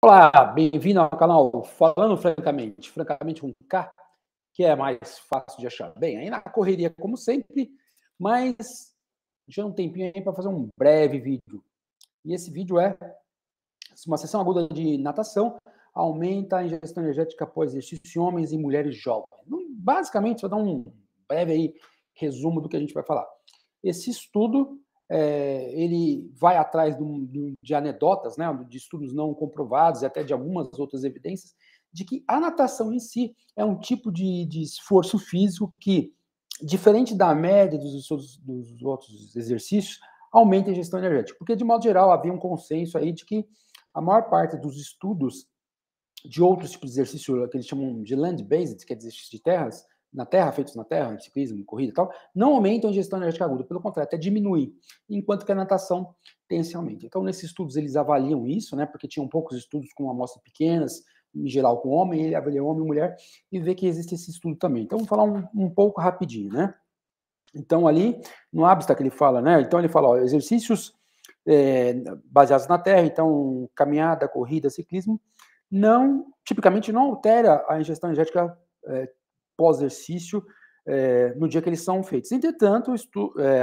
Olá, bem-vindo ao canal Falando Francamente com K, que é mais fácil de achar. Bem, aí na correria, como sempre, mas já um tempinho aí para fazer um breve vídeo. E esse vídeo é uma sessão aguda de natação aumenta a ingestão energética após exercício em homens e mulheres jovens. Basicamente, vou dar um breve aí resumo do que a gente vai falar. Esse estudo ele vai atrás de anedotas, né, de estudos não comprovados e até de algumas outras evidências, de que a natação em si é um tipo de esforço físico que, diferente da média dos outros exercícios, aumenta a ingestão energética. Porque, de modo geral, havia um consenso aí de que a maior parte dos estudos de outros tipos de exercício, que eles chamam de land-based, que é exercício de terras, na terra, feitos na terra, em ciclismo, em corrida e tal, não aumentam a ingestão energética aguda, pelo contrário, até diminui, enquanto que a natação tem esse aumento. Então, nesses estudos, eles avaliam isso, né, porque tinham poucos estudos com amostras pequenas, em geral com homem, ele avalia homem e mulher, e vê que existe esse estudo também. Então, vamos falar um pouco rapidinho, né? Então, ali, no abstract, ele fala, né? Então, ele fala, ó, exercícios baseados na terra, então, caminhada, corrida, ciclismo, tipicamente não altera a ingestão energética pós-exercício no dia que eles são feitos. Entretanto,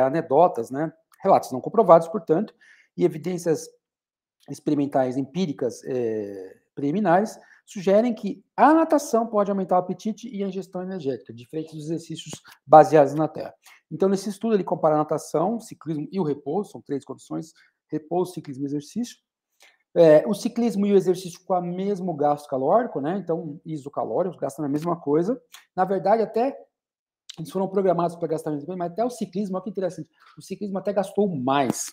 anedotas, né, relatos não comprovados, portanto, e evidências experimentais empíricas preliminares sugerem que a natação pode aumentar o apetite e a ingestão energética, diferente dos exercícios baseados na terra. Então, nesse estudo, ele compara a natação, ciclismo e o repouso, são 3 condições, repouso, ciclismo e exercício. O ciclismo e o exercício com o mesmo gasto calórico, né? Então, isocalóricos, gastam a mesma coisa. Na verdade, até eles foram programados para gastar menos, mas até o ciclismo, olha que interessante, o ciclismo até gastou mais.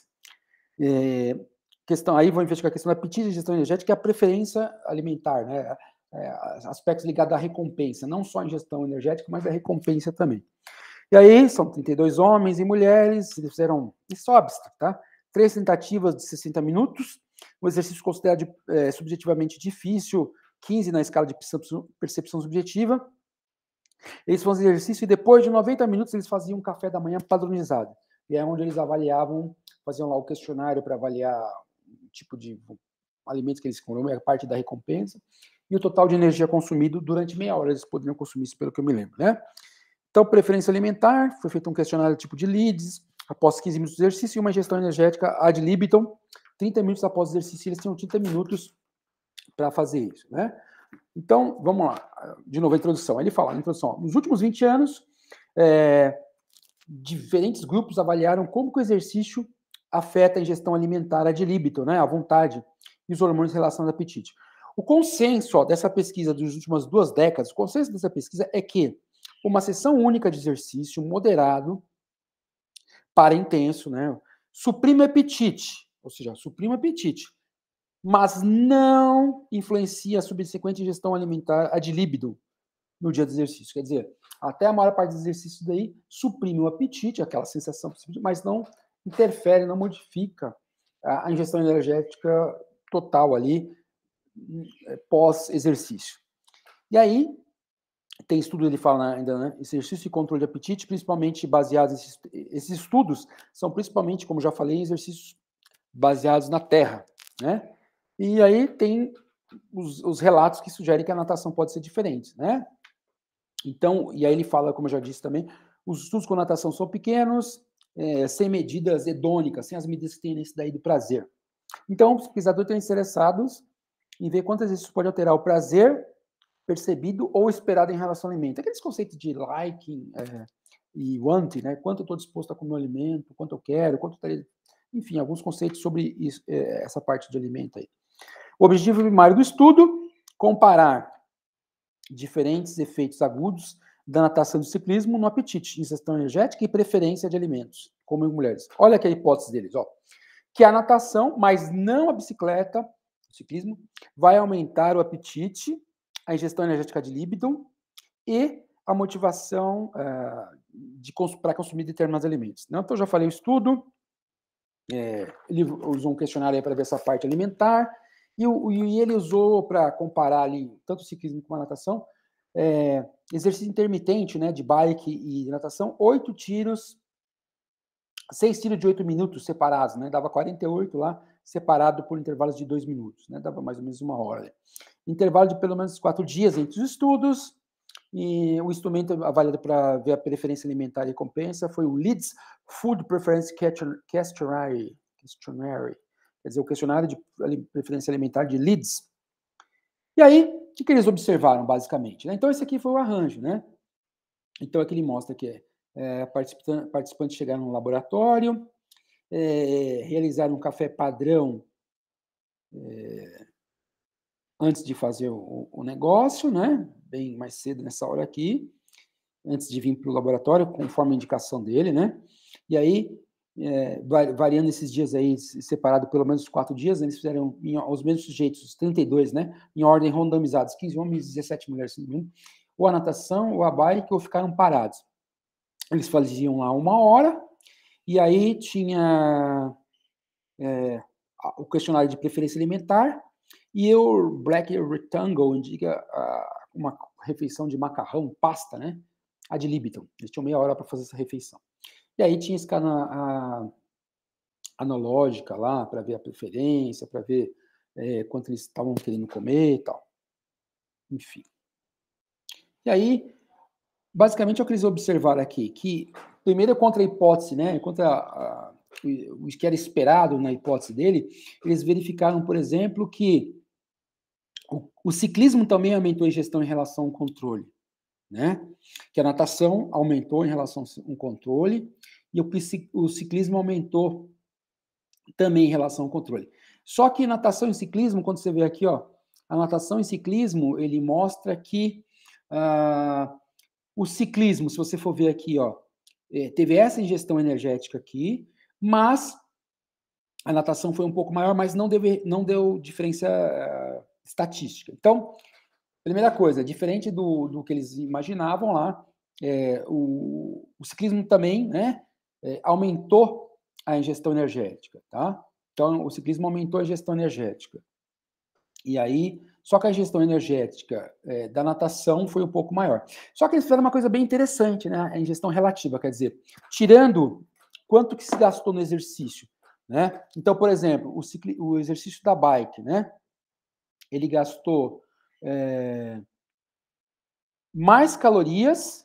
Questão, aí vou investigar a questão da apetite e gestão energética e a preferência alimentar, né? Aspectos ligados à recompensa, não só a ingestão energética, mas a recompensa também. E aí, são 32 homens e mulheres, eles fizeram, isso é abstract, tá? 3 tentativas de 60 minutos, um exercício considerado subjetivamente difícil, 15 na escala de percepção subjetiva. Eles faziam exercício e depois de 90 minutos eles faziam um café da manhã padronizado. E é onde eles avaliavam, faziam lá o questionário para avaliar o tipo de alimentos que eles comiam, a parte da recompensa, e o total de energia consumido durante meia hora eles poderiam consumir isso, pelo que eu me lembro, né? Então, preferência alimentar, foi feito um questionário tipo de leads, após 15 minutos de exercício, e uma gestão energética ad libitum, 30 minutos após o exercício, eles tinham 30 minutos para fazer isso, né? Então, vamos lá, de novo a introdução. Ele fala na introdução, nos últimos 20 anos, diferentes grupos avaliaram como que o exercício afeta a ingestão alimentar ad libitum, né, a vontade, e os hormônios em relação ao apetite. O consenso dessa pesquisa das últimas 2 décadas, o consenso dessa pesquisa é que uma sessão única de exercício moderado para intenso, né, suprime o apetite, ou seja, suprime o apetite, mas não influencia a subsequente ingestão alimentar ad libitum no dia do exercício. Quer dizer, até a maior parte dos exercícios daí suprime o apetite, aquela sensação, mas não interfere, não modifica a ingestão energética total ali pós-exercício. E aí, tem estudo, ele fala ainda, né, exercício e controle de apetite, principalmente baseados, esses estudos são principalmente, como já falei, exercícios baseados na terra, né? E aí tem os relatos que sugerem que a natação pode ser diferente, né? Então, e aí ele fala, como eu já disse também, os estudos com natação são pequenos, sem medidas hedônicas, sem as medidas que tem nesse daí do prazer. Então, os pesquisadores estão interessados em ver quantas vezes isso pode alterar o prazer percebido ou esperado em relação ao alimento. Aqueles conceitos de liking e want, né? Quanto eu estou disposto a comer o alimento, quanto eu quero, quanto eu enfim, alguns conceitos sobre isso, essa parte de alimento aí. O objetivo primário do estudo, comparar diferentes efeitos agudos da natação e do ciclismo no apetite, ingestão energética e preferência de alimentos, como em mulheres. Olha aqui a hipótese deles, ó. Que a natação, mas não a bicicleta, o ciclismo, vai aumentar o apetite, a ingestão energética de libido e a motivação para consumir determinados alimentos. Então, eu já falei o estudo, ele usou um questionário para ver essa parte alimentar, e ele usou para comparar ali tanto o ciclismo como a natação, exercício intermitente, né, de bike e natação, 6 tiros de 8 minutos separados, né, dava 48 lá, separado por intervalos de 2 minutos, né? Dava mais ou menos 1 hora. Né? Intervalo de pelo menos 4 dias entre os estudos, e o instrumento avaliado para ver a preferência alimentar e recompensa foi o Leeds Food Preference Questionnaire, quer dizer, o questionário de preferência alimentar de Leeds. E aí, o que eles observaram, basicamente? Né? Então, esse aqui foi o arranjo, né? Então, aqui ele mostra que participantes chegaram no laboratório, realizaram um café padrão antes de fazer o negócio, né? Bem mais cedo nessa hora aqui, antes de vir para o laboratório, conforme a indicação dele, né? E aí, variando esses dias aí, separado pelo menos 4 dias, eles fizeram os mesmos sujeitos, os 32, né? Em ordem randomizados, 15 homens e 17 mulheres, ou a natação, ou a bike, ou ficaram parados. Eles faziam lá 1 hora, e aí tinha o questionário de preferência alimentar, e o Black Rectangle indica uma refeição de macarrão, pasta, né? Ad libitum. Eles tinham meia hora para fazer essa refeição. E aí tinha escala analógica lá, para ver a preferência, para ver quanto eles estavam querendo comer e tal. Enfim. E aí, basicamente, é o que eles observaram aqui, que primeiro contra a hipótese, né? Contra o que era esperado na hipótese dele, eles verificaram, por exemplo, que o ciclismo também aumentou a ingestão em relação ao controle, né? Que a natação aumentou em relação ao controle e o ciclismo aumentou também em relação ao controle. Só que natação e ciclismo, quando você vê aqui, ó, a natação e ciclismo, ele mostra que o ciclismo, se você for ver aqui, ó, teve essa ingestão energética aqui, mas a natação foi um pouco maior, mas não deu diferença estatística. Então, primeira coisa, diferente do que eles imaginavam lá, o ciclismo também, né, aumentou a ingestão energética, tá? Então, o ciclismo aumentou a ingestão energética. E aí, só que a ingestão energética da natação foi um pouco maior. Só que eles fizeram uma coisa bem interessante, né? A ingestão relativa, quer dizer, tirando quanto que se gastou no exercício, né? Então, por exemplo, o exercício da bike, né? Ele gastou mais calorias,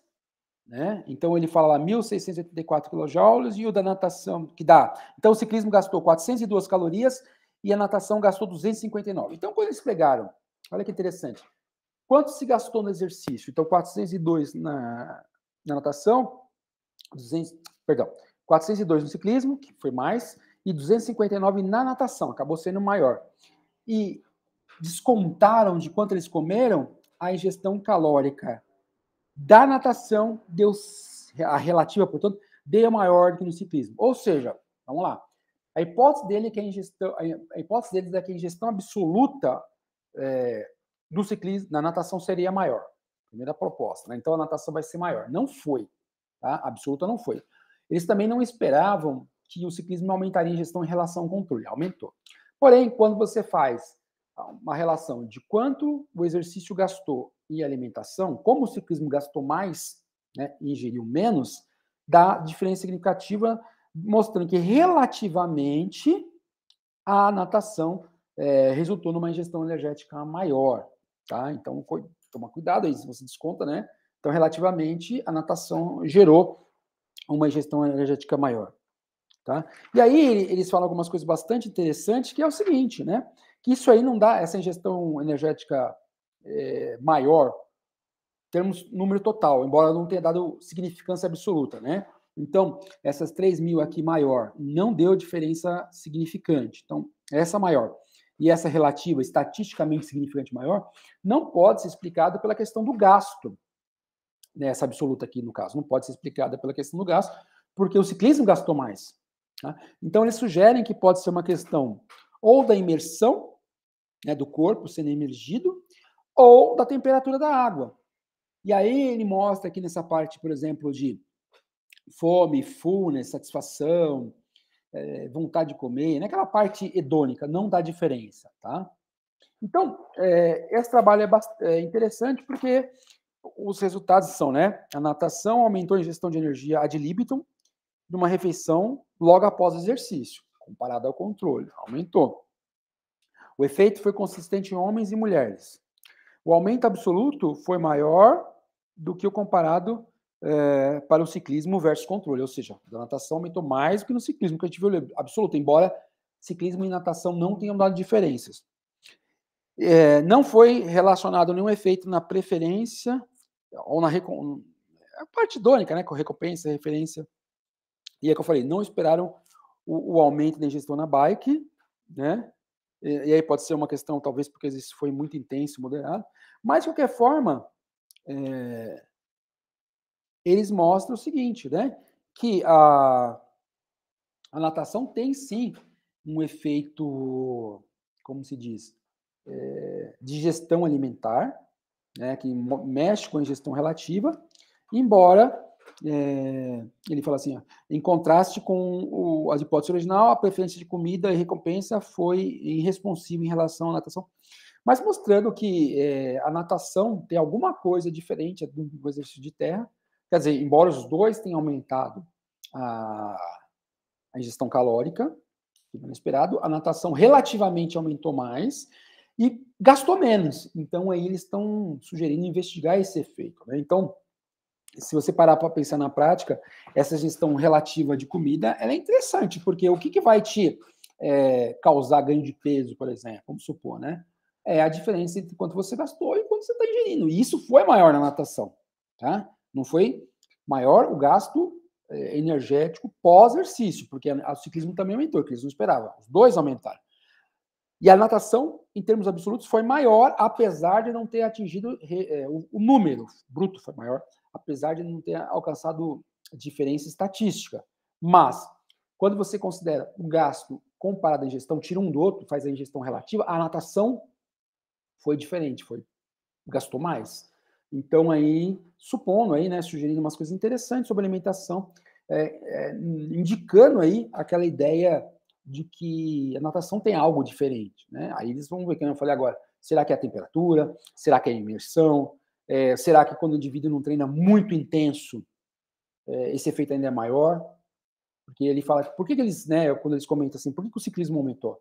né? Então, ele fala lá 1.684 kJ e o da natação, que dá. Então, o ciclismo gastou 402 calorias e a natação gastou 259. Então, quando eles pegaram, olha que interessante, quanto se gastou no exercício? Então, 402 na natação, 402 no ciclismo, que foi mais, e 259 na natação, acabou sendo maior. E descontaram de quanto eles comeram, a ingestão calórica da natação deu a relativa, portanto, deu maior do que no ciclismo. Ou seja, vamos lá. A hipótese dele é que a hipótese deles é que a ingestão absoluta do ciclismo na natação seria maior. Primeira proposta, né? Então a natação vai ser maior. Não foi, tá? Absoluta não foi. Eles também não esperavam que o ciclismo aumentaria a ingestão em relação ao controle. Aumentou. Porém, quando você faz uma relação de quanto o exercício gastou e alimentação, como o ciclismo gastou mais, né, e ingeriu menos, dá diferença significativa, mostrando que relativamente a natação resultou numa ingestão energética maior, tá? Então, toma cuidado aí, se você desconta, né? Então, relativamente, a natação gerou uma ingestão energética maior, tá? E aí, eles falam algumas coisas bastante interessantes, que é o seguinte, né? Que isso aí não dá, essa ingestão energética maior, termos número total, embora não tenha dado significância absoluta, né? Então, essas 3.000 aqui maior não deu diferença significante. Então, essa maior e essa relativa, estatisticamente significante maior, não pode ser explicada pela questão do gasto. Né? Essa absoluta aqui, no caso, não pode ser explicada pela questão do gasto, porque o ciclismo gastou mais. Tá? Então, eles sugerem que pode ser uma questão ou da imersão, né, do corpo sendo imergido, ou da temperatura da água. E aí ele mostra aqui nessa parte, por exemplo, de fome, fullness, satisfação, vontade de comer, naquela parte hedônica, não dá diferença, tá? Então, esse trabalho é interessante porque os resultados são, né? A natação aumentou a ingestão de energia ad libitum numa refeição logo após o exercício, comparado ao controle, aumentou. O efeito foi consistente em homens e mulheres. O aumento absoluto foi maior do que o comparado para o ciclismo versus controle, ou seja, a natação aumentou mais do que no ciclismo, que a gente viu absoluto, embora ciclismo e natação não tenham dado diferenças. Não foi relacionado nenhum efeito na preferência ou na a parte idônica, né, com recompensa, referência. E é que eu falei, não esperaram o aumento da ingestão na bike, né? E aí pode ser uma questão, talvez, porque isso foi muito intenso, moderado. Mas, de qualquer forma, eles mostram o seguinte, né? Que a natação tem, sim, um efeito, como se diz, de gestão alimentar, né, que mexe com a ingestão relativa, embora ele fala assim, ó, em contraste com a hipótese original, a preferência de comida e recompensa foi irresponsiva em relação à natação, mas mostrando que a natação tem alguma coisa diferente do exercício de terra, quer dizer, embora os dois tenham aumentado a ingestão calórica, inesperado, a natação relativamente aumentou mais e gastou menos. Então, aí eles estão sugerindo investigar esse efeito, né? Então, se você parar para pensar na prática, essa gestão relativa de comida, ela é interessante, porque o que vai te causar ganho de peso, por exemplo, vamos supor, né? É a diferença entre quanto você gastou e quanto você está ingerindo. E isso foi maior na natação, tá? Não foi maior o gasto energético pós-exercício, porque o ciclismo também aumentou, que eles não esperavam. Os dois aumentaram. E a natação, em termos absolutos, foi maior, apesar de não ter atingido o número bruto foi maior, apesar de não ter alcançado diferença estatística. Mas, quando você considera o gasto comparado à ingestão, tira um do outro, faz a ingestão relativa, a natação foi diferente, gastou mais. Então, aí, supondo aí, né, sugerindo umas coisas interessantes sobre alimentação, indicando aí aquela ideia de que a natação tem algo diferente, né? Aí eles vão ver, como eu falei agora, será que é a temperatura? Será que é a imersão? Será que quando o indivíduo não treina muito intenso, esse efeito ainda é maior? Porque ele fala, por que eles, né, quando eles comentam assim, por que o ciclismo aumentou?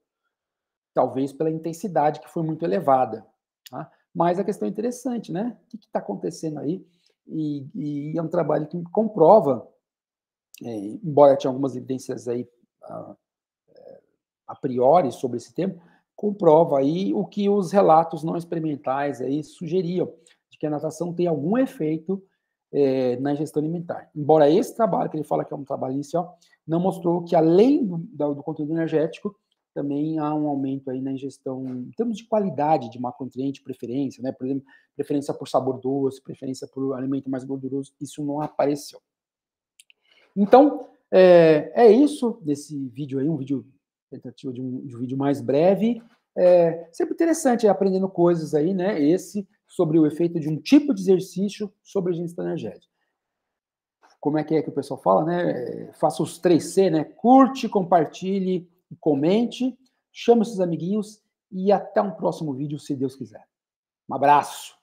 Talvez pela intensidade que foi muito elevada, tá? Mas a questão é interessante, né? O que está acontecendo aí? E é um trabalho que comprova, embora tinha algumas evidências aí a priori sobre esse tema, comprova aí o que os relatos não experimentais aí sugeriam, de que a natação tem algum efeito na ingestão alimentar. Embora esse trabalho, que ele fala que é um trabalho inicial, não mostrou que além do conteúdo energético, também há um aumento aí na ingestão, em termos de qualidade de macronutriente, preferência, né? Por exemplo, preferência por sabor doce, preferência por alimento mais gorduroso, isso não apareceu. Então, é isso desse vídeo aí, um vídeo, tentativa de um vídeo mais breve. Sempre interessante aprendendo coisas aí, né? Esse sobre o efeito de um tipo de exercício sobre a ingestão energética. Como é que o pessoal fala, né? Faça os 3C, né? Curte, compartilhe, comente, chame seus amiguinhos e até um próximo vídeo, se Deus quiser. Um abraço!